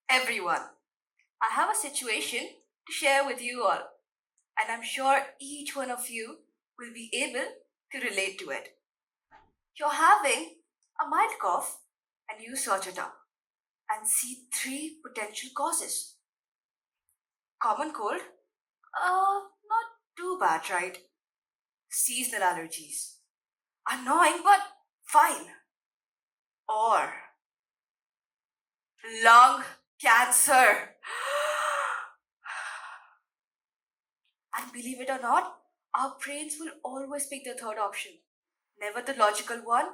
Everyone, I have a situation to share with you all, and I'm sure each one of you will be able to relate to it. You're having a mild cough, and you search it up and see three potential causes. Common cold? Not too bad, right? Seasonal allergies. Annoying, but fine. Or lung cancer. And believe it or not, our brains will always pick the third option. Never the logical one,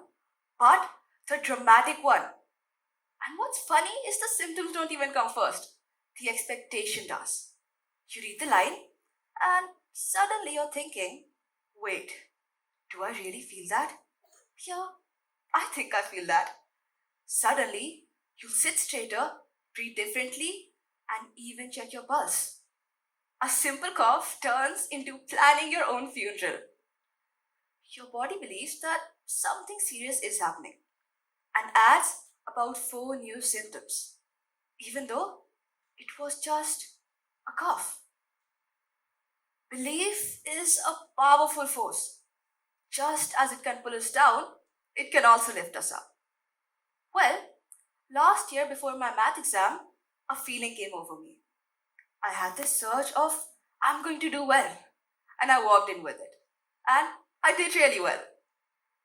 but the dramatic one. And what's funny is the symptoms don't even come first. The expectation does. You read the line, and suddenly you're thinking, wait, do I really feel that? Yeah, I think I feel that. Suddenly, you'll sit straighter, breathe differently, and even check your pulse. A simple cough turns into planning your own funeral. Your body believes that something serious is happening and adds about four new symptoms, even though it was just a cough. Belief is a powerful force. Just as it can pull us down, it can also lift us up. Well, last year before my math exam, a feeling came over me. I had this surge of, I'm going to do well, and I walked in with it. And I did really well.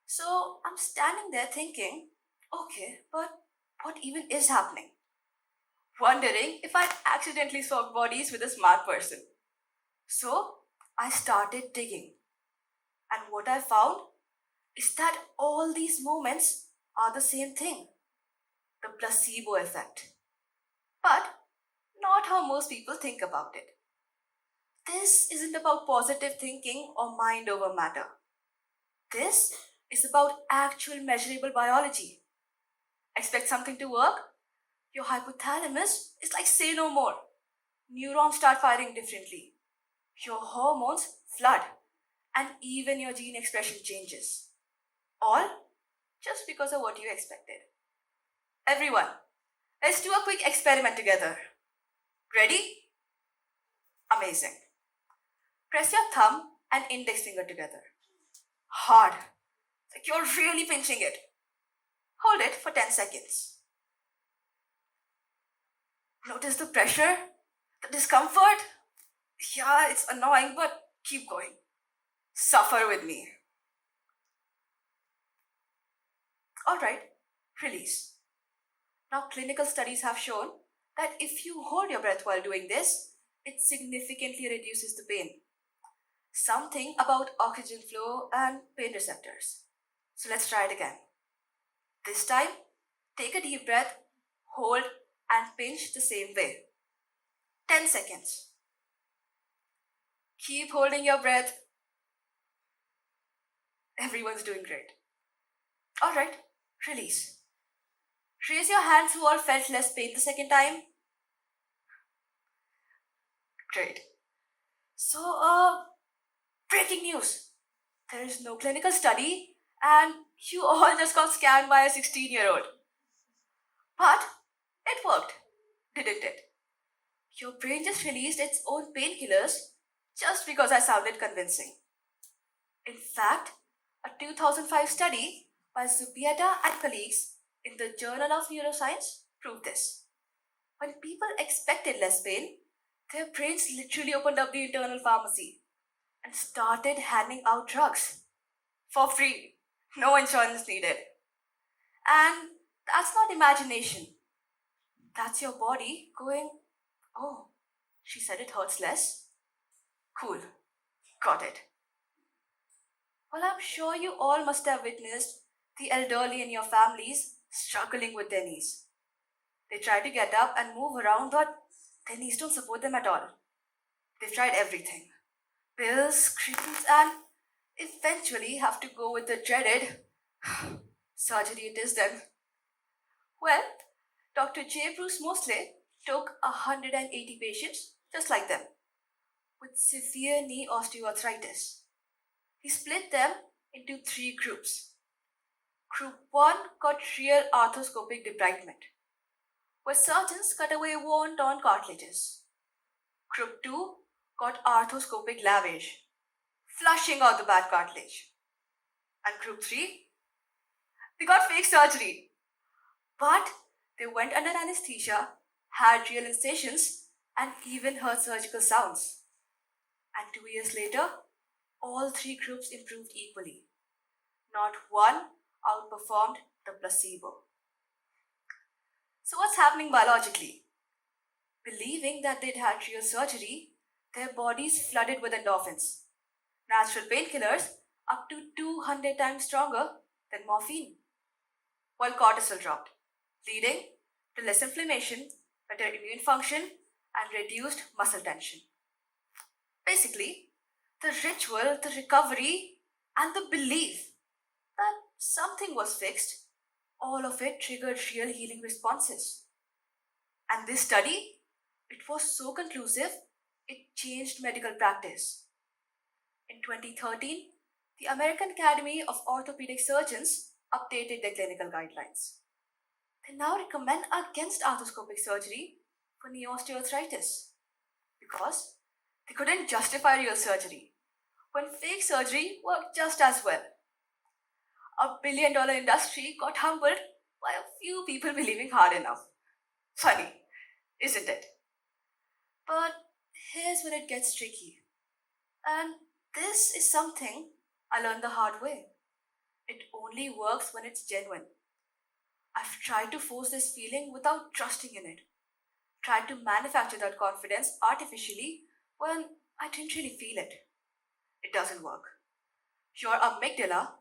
So I'm standing there thinking, okay, but what even is happening? Wondering if I'd accidentally swapped bodies with a smart person. So I started digging. And what I found is that all these moments are the same thing, the placebo effect. But not how most people think about it. This isn't about positive thinking or mind over matter. This is about actual measurable biology. Expect something to work? Your hypothalamus is like say no more. Neurons start firing differently. Your hormones flood, and even your gene expression changes. All just because of what you expected. Everyone, let's do a quick experiment together. Ready? Amazing. Press your thumb and index finger together. Hard. Like you're really pinching it. Hold it for 10 seconds. Notice the pressure, the discomfort. Yeah, it's annoying, but keep going. Suffer with me. Alright, release. Now, clinical studies have shown that if you hold your breath while doing this, it significantly reduces the pain. Something about oxygen flow and pain receptors. So let's try it again. This time, take a deep breath, hold, and pinch the same way. 10 seconds. Keep holding your breath. Everyone's doing great. Alright, release. Raise your hands who all felt less pain the second time. Great. So, breaking news. There is no clinical study, and you all just got scanned by a 16-year-old. But it worked, didn't it? Your brain just released its own painkillers just because I sounded convincing. In fact, a 2005 study by Zubieta and colleagues in the Journal of Neuroscience proved this. When people expected less pain, their brains literally opened up the internal pharmacy and started handing out drugs for free. No insurance needed. And that's not imagination. That's your body going, oh, she said it hurts less? Cool. Got it. Well, I'm sure you all must have witnessed the elderly in your families struggling with their knees. They try to get up and move around, but their knees don't support them at all. They've tried everything pills, creams, and eventually have to go with the dreaded surgery it is then. Well, Dr. J. Bruce Mosley took 180 patients just like them with severe knee osteoarthritis. He split them into three groups. Group 1 got real arthroscopic debridement. where surgeons cut away worn-torn cartilages. Group 2 got arthroscopic lavage, flushing out the bad cartilage. And Group 3, they got fake surgery. But they went under anesthesia, had real incisions, and even heard surgical sounds. And 2 years later, all three groups improved equally. Not one outperformed the placebo. So, what's happening biologically? Believing that they'd had real surgery, their bodies flooded with endorphins, natural painkillers up to 200 times stronger than morphine, while cortisol dropped, leading to less inflammation, better immune function, and reduced muscle tension. Basically, the ritual, the recovery, and the belief that something was fixed, all of it triggered real healing responses. And this study, it was so conclusive, it changed medical practice. In 2013, the American Academy of Orthopedic Surgeons updated their clinical guidelines. They now recommend against arthroscopic surgery for knee osteoarthritis because they couldn't justify real surgery when fake surgery worked just as well. $1 billion industry got humbled by a few people believing hard enough. Funny, isn't it? But here's when it gets tricky. And this is something I learned the hard way. It only works when it's genuine. I've tried to force this feeling without trusting in it. Tried to manufacture that confidence artificially when I didn't really feel it. It doesn't work. Your amygdala,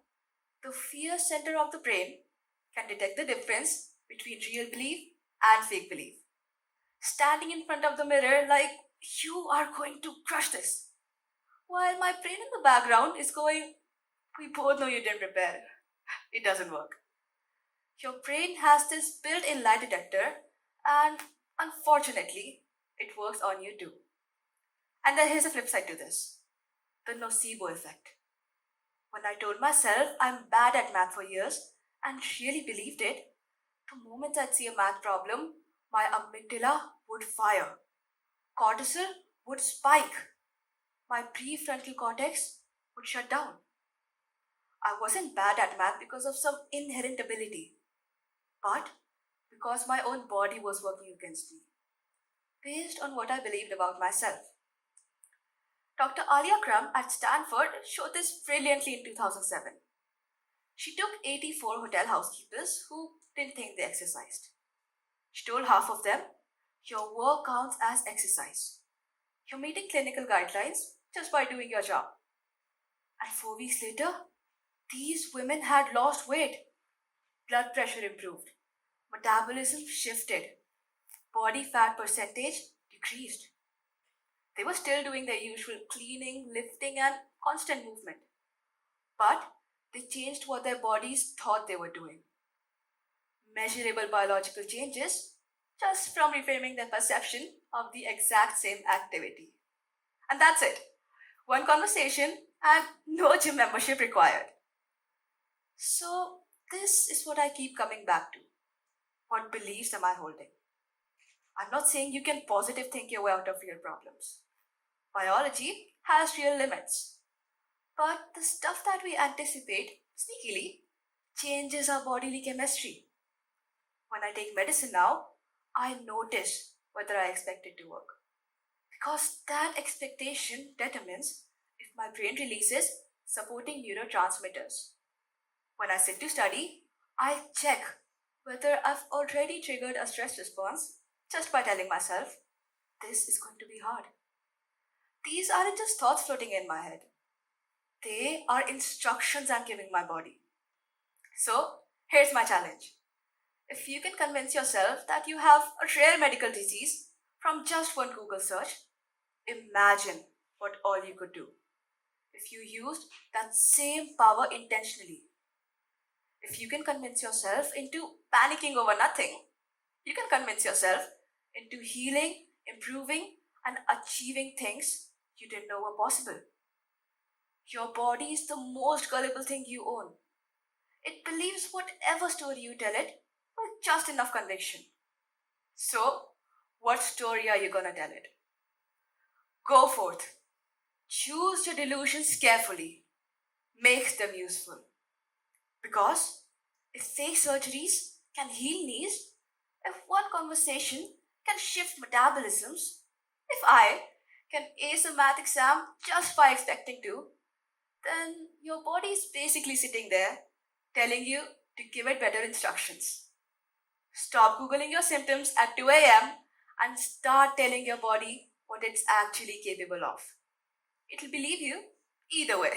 the fear center of the brain, can detect the difference between real belief and fake belief. Standing in front of the mirror like you are going to crush this, while my brain in the background is going, we both know you didn't prepare. It doesn't work. Your brain has this built in lie detector, and unfortunately, it works on you too. And then here's a flip side to this, the nocebo effect. When I told myself I'm bad at math for years and really believed it, the moment I'd see a math problem, my amygdala would fire, cortisol would spike, my prefrontal cortex would shut down. I wasn't bad at math because of some inherent ability, but because my own body was working against me, based on what I believed about myself. Dr. Alia Crum at Stanford showed this brilliantly in 2007. She took 84 hotel housekeepers who didn't think they exercised. She told half of them, your work counts as exercise. You're meeting clinical guidelines just by doing your job. And 4 weeks later, these women had lost weight. Blood pressure improved. Metabolism shifted. Body fat percentage decreased. They were still doing their usual cleaning, lifting, and constant movement. But they changed what their bodies thought they were doing. Measurable biological changes just from reframing their perception of the exact same activity. And that's it. One conversation and no gym membership required. So, this is what I keep coming back to. What beliefs am I holding? I'm not saying you can positive think your way out of real problems. Biology has real limits. But the stuff that we anticipate sneakily changes our bodily chemistry. When I take medicine now, I notice whether I expect it to work. Because that expectation determines if my brain releases supporting neurotransmitters. When I sit to study, I check whether I've already triggered a stress response just by telling myself, this is going to be hard. These aren't just thoughts floating in my head. They are instructions I'm giving my body. So, here's my challenge. If you can convince yourself that you have a rare medical disease from just one Google search, imagine what all you could do if you used that same power intentionally. If you can convince yourself into panicking over nothing, you can convince yourself into healing, improving, and achieving things you didn't know were possible. Your body is the most gullible thing you own. It believes whatever story you tell it with just enough conviction. So, what story are you gonna tell it? Go forth. Choose your delusions carefully. Make them useful. Because if fake surgeries can heal knees, if one conversation can shift metabolisms, if I can ace a math exam just by expecting to, then your body is basically sitting there telling you to give it better instructions. Stop Googling your symptoms at 2 a.m. and start telling your body what it's actually capable of. It'll believe you either way.